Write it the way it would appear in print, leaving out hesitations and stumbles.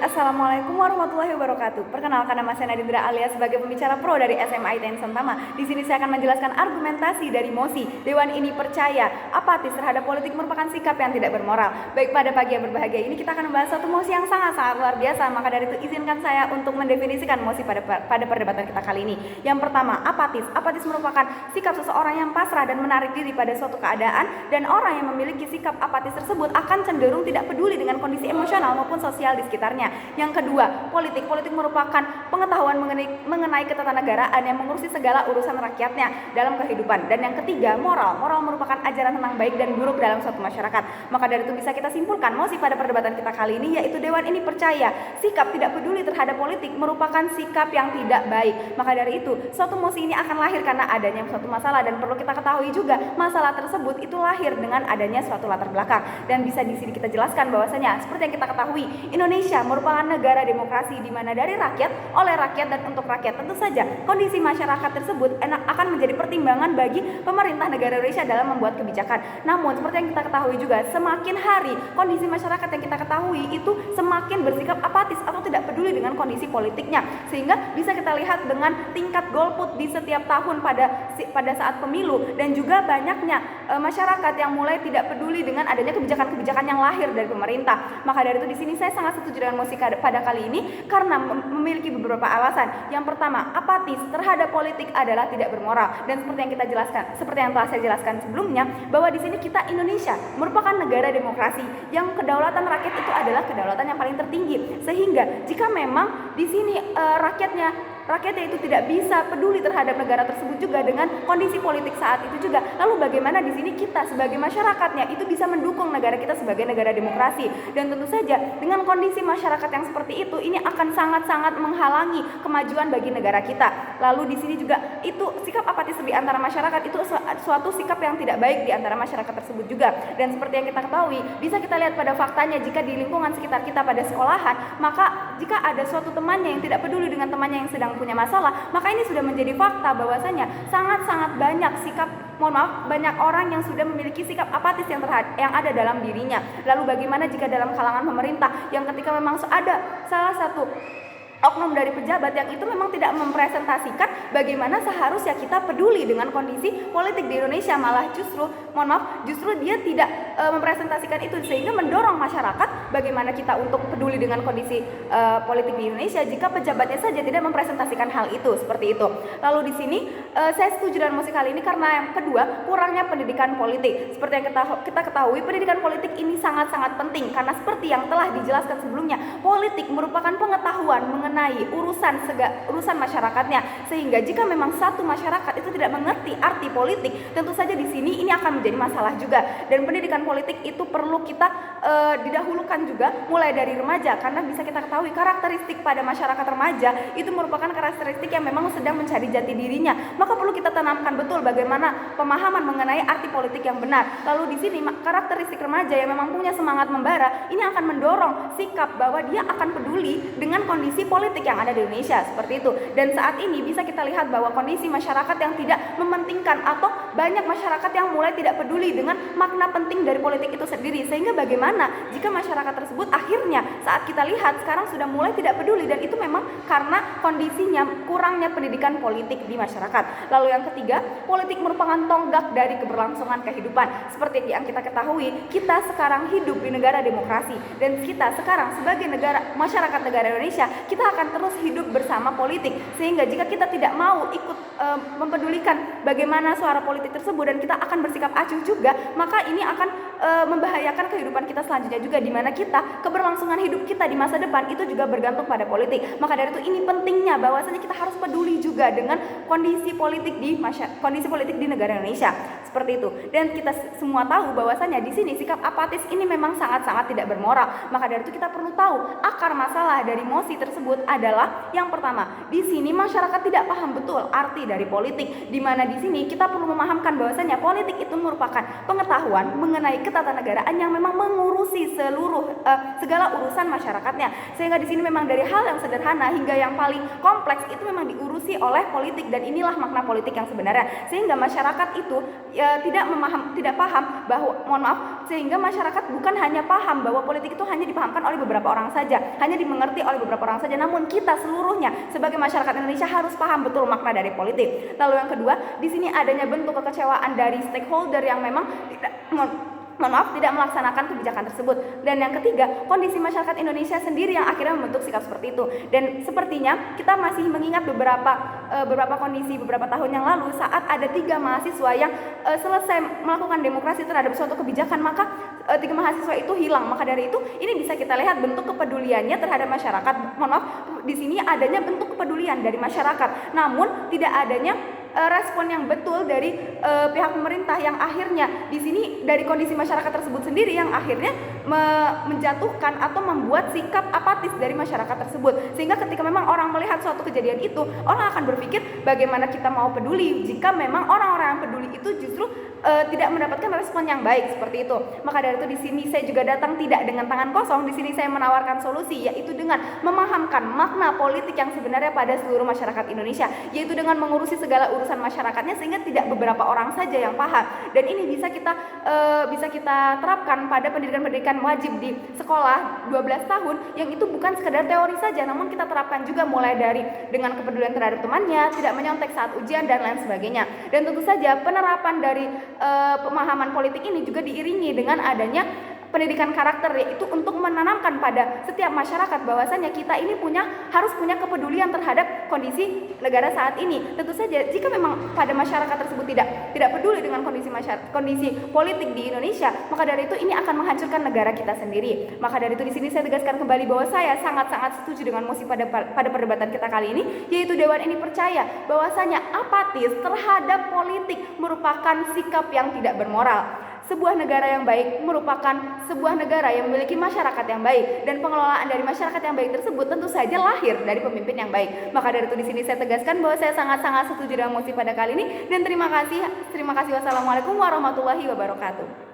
Assalamualaikum warahmatullahi wabarakatuh. Perkenalkan, nama saya Nadindra alias sebagai pembicara pro dari SMA ITN Sentama. Di sini saya akan menjelaskan argumentasi dari mosi Dewan ini percaya apatis terhadap politik merupakan sikap yang tidak bermoral. Baik, pada pagi yang berbahagia ini kita akan membahas satu mosi yang sangat-sangat luar biasa. Maka dari itu izinkan saya untuk mendefinisikan mosi pada perdebatan kita kali ini. Yang pertama, apatis. Apatis merupakan sikap seseorang yang pasrah dan menarik diri pada suatu keadaan, dan orang yang memiliki sikap apatis tersebut akan cenderung tidak peduli dengan kondisi emosional maupun sosial di sekitarnya. Yang kedua, politik. Politik merupakan pengetahuan mengenai ketatanegaraan yang mengurusi segala urusan rakyatnya dalam kehidupan. Dan yang ketiga, moral. Moral merupakan ajaran tentang baik dan buruk dalam suatu masyarakat. Maka dari itu bisa kita simpulkan mosi pada perdebatan kita kali ini, yaitu Dewan ini percaya sikap tidak peduli terhadap politik merupakan sikap yang tidak baik. Maka dari itu, suatu mosi ini akan lahir karena adanya suatu masalah, dan perlu kita ketahui juga masalah tersebut itu lahir dengan adanya suatu latar belakang. Dan bisa di sini kita jelaskan bahwasanya seperti yang kita ketahui, Indonesia merupakan negara demokrasi di mana dari rakyat, oleh rakyat, dan untuk rakyat. Tentu saja kondisi masyarakat tersebut akan menjadi pertimbangan bagi pemerintah negara Indonesia dalam membuat kebijakan. Namun seperti yang kita ketahui juga, semakin hari kondisi masyarakat yang kita ketahui itu semakin bersikap apatis atau tidak peduli dengan kondisi politiknya, sehingga bisa kita lihat dengan tingkat golput di setiap tahun pada saat pemilu, dan juga banyaknya masyarakat yang mulai tidak peduli dengan adanya kebijakan-kebijakan yang lahir dari pemerintah. Maka dari itu di sini saya sangat setuju dengan mosi pada kali ini karena memiliki beberapa alasan. Yang pertama, apatis terhadap politik adalah tidak bermoral, dan seperti yang kita jelaskan, seperti yang telah saya jelaskan sebelumnya, bahwa di sini kita Indonesia merupakan negara demokrasi yang kedaulatan rakyat itu adalah kedaulatan yang paling tertinggi, sehingga jika memang di sini rakyatnya itu tidak bisa peduli terhadap negara tersebut juga dengan kondisi politik saat itu juga, lalu bagaimana di sini kita sebagai masyarakatnya itu bisa mendukung negara kita sebagai negara demokrasi? Dan tentu saja dengan kondisi masyarakat yang seperti itu, ini akan sangat-sangat menghalangi kemajuan bagi negara kita. Lalu di sini juga itu sikap apatis di antara masyarakat itu suatu sikap yang tidak baik di antara masyarakat tersebut juga. Dan seperti yang kita ketahui, bisa kita lihat pada faktanya, jika di lingkungan sekitar kita pada sekolahan, maka jika ada suatu temannya yang tidak peduli dengan temannya yang sedang punya masalah, maka ini sudah menjadi fakta bahwasanya sangat-sangat banyak orang yang sudah memiliki sikap apatis yang ada dalam dirinya. Lalu bagaimana jika dalam kalangan pemerintah yang ketika memang ada salah satu oknum dari pejabat yang itu memang tidak mempresentasikan bagaimana seharusnya kita peduli dengan kondisi politik di Indonesia, malah justru dia tidak mempresentasikan itu, sehingga mendorong masyarakat bagaimana kita untuk peduli dengan kondisi politik di Indonesia jika pejabatnya saja tidak mempresentasikan hal itu, seperti itu. Lalu di sini saya setuju dengan mosi kali ini karena yang kedua, kurangnya pendidikan politik. Seperti yang kita ketahui, pendidikan politik ini sangat-sangat penting karena seperti yang telah dijelaskan sebelumnya, politik merupakan pengetahuan mengenai urusan masyarakatnya, sehingga jika memang satu masyarakat itu tidak mengerti arti politik, tentu saja di sini ini akan menjadi masalah juga. Dan pendidikan politik itu perlu kita didahulukan juga mulai dari remaja, karena bisa kita ketahui karakteristik pada masyarakat remaja itu merupakan karakteristik yang memang sedang mencari jati dirinya. Maka perlu kita tanamkan betul bagaimana pemahaman mengenai arti politik yang benar. Lalu di sini karakteristik remaja yang memang punya semangat membara ini akan mendorong sikap bahwa dia akan peduli dengan kondisi politik yang ada di Indonesia, seperti itu. Dan saat ini bisa kita lihat bahwa kondisi masyarakat yang tidak mementingkan atau banyak masyarakat yang mulai tidak peduli dengan makna penting dari politik itu sendiri, sehingga bagaimana jika masyarakat tersebut akhirnya saat kita lihat sekarang sudah mulai tidak peduli, dan itu memang karena kondisinya kurangnya pendidikan politik di masyarakat. Lalu yang ketiga, politik merupakan tonggak dari keberlangsungan kehidupan. Seperti yang kita ketahui, kita sekarang hidup di negara demokrasi, dan kita sekarang sebagai masyarakat negara Indonesia, kita akan terus hidup bersama politik, sehingga jika kita tidak mau ikut mempedulikan bagaimana suara politik tersebut dan kita akan bersikap acuh juga, maka ini akan membahayakan kehidupan kita selanjutnya juga, di mana kita keberlangsungan hidup kita di masa depan itu juga bergantung pada politik. Maka dari itu ini pentingnya bahwasanya kita harus peduli juga dengan kondisi politik di negara Indonesia, seperti itu. Dan kita semua tahu bahwasanya di sini sikap apatis ini memang sangat-sangat tidak bermoral. Maka dari itu kita perlu tahu akar masalah dari mosi tersebut adalah yang pertama, di sini masyarakat tidak paham betul arti dari politik, di mana di sini kita perlu memahamkan bahwasanya politik itu merupakan pengetahuan mengenai ketatanegaraan yang memang mengurusi segala urusan masyarakatnya, sehingga di sini memang dari hal yang sederhana hingga yang paling kompleks itu memang diurusi oleh politik, dan inilah makna politik yang sebenarnya, sehingga masyarakat itu tidak paham bahwa sehingga masyarakat bukan hanya paham bahwa politik itu hanya dipahamkan oleh beberapa orang saja, hanya dimengerti oleh beberapa orang saja, namun kita seluruhnya sebagai masyarakat Indonesia harus paham betul makna dari politik. Lalu yang kedua, di sini adanya bentuk kekecewaan dari stakeholder yang memang tidak melaksanakan kebijakan tersebut. Dan yang ketiga, kondisi masyarakat Indonesia sendiri yang akhirnya membentuk sikap seperti itu. Dan sepertinya kita masih mengingat beberapa kondisi beberapa tahun yang lalu saat ada 3 mahasiswa yang selesai melakukan demokrasi terhadap suatu kebijakan, maka 3 mahasiswa itu hilang. Maka dari itu ini bisa kita lihat bentuk kepeduliannya terhadap masyarakat. Di sini adanya bentuk kepedulian dari masyarakat, namun tidak adanya respon yang betul dari pihak pemerintah yang akhirnya di sini dari kondisi masyarakat tersebut sendiri yang akhirnya menjatuhkan atau membuat sikap apatis dari masyarakat tersebut, sehingga ketika memang orang melihat suatu kejadian itu, orang akan berpikir bagaimana kita mau peduli jika memang orang-orang yang peduli itu justru tidak mendapatkan respon yang baik seperti itu. Maka dari itu di sini saya juga datang tidak dengan tangan kosong. Di sini saya menawarkan solusi, yaitu dengan memahamkan makna politik yang sebenarnya pada seluruh masyarakat Indonesia, yaitu dengan mengurusi segala urusan masyarakatnya sehingga tidak beberapa orang saja yang paham. Dan ini bisa kita terapkan pada pendidikan wajib di sekolah 12 tahun, yang itu bukan sekedar teori saja, namun kita terapkan juga mulai dari dengan kepedulian terhadap temannya, tidak menyontek saat ujian dan lain sebagainya. Dan tentu saja penerapan dari pemahaman politik ini juga diiringi dengan adanya pendidikan karakter, yaitu untuk menanamkan pada setiap masyarakat bahwasanya kita ini harus punya kepedulian terhadap kondisi negara saat ini. Tentu saja jika memang pada masyarakat tersebut tidak peduli dengan kondisi politik di Indonesia, maka dari itu ini akan menghancurkan negara kita sendiri. Maka dari itu di sini saya tegaskan kembali bahwa saya sangat-sangat setuju dengan mosi pada perdebatan kita kali ini, yaitu Dewan ini percaya bahwasanya apatis terhadap politik merupakan sikap yang tidak bermoral. Sebuah negara yang baik merupakan sebuah negara yang memiliki masyarakat yang baik, dan pengelolaan dari masyarakat yang baik tersebut tentu saja lahir dari pemimpin yang baik. Maka dari itu di sini saya tegaskan bahwa saya sangat-sangat setuju dengan mosi pada kali ini, dan terima kasih. Wassalamualaikum warahmatullahi wabarakatuh.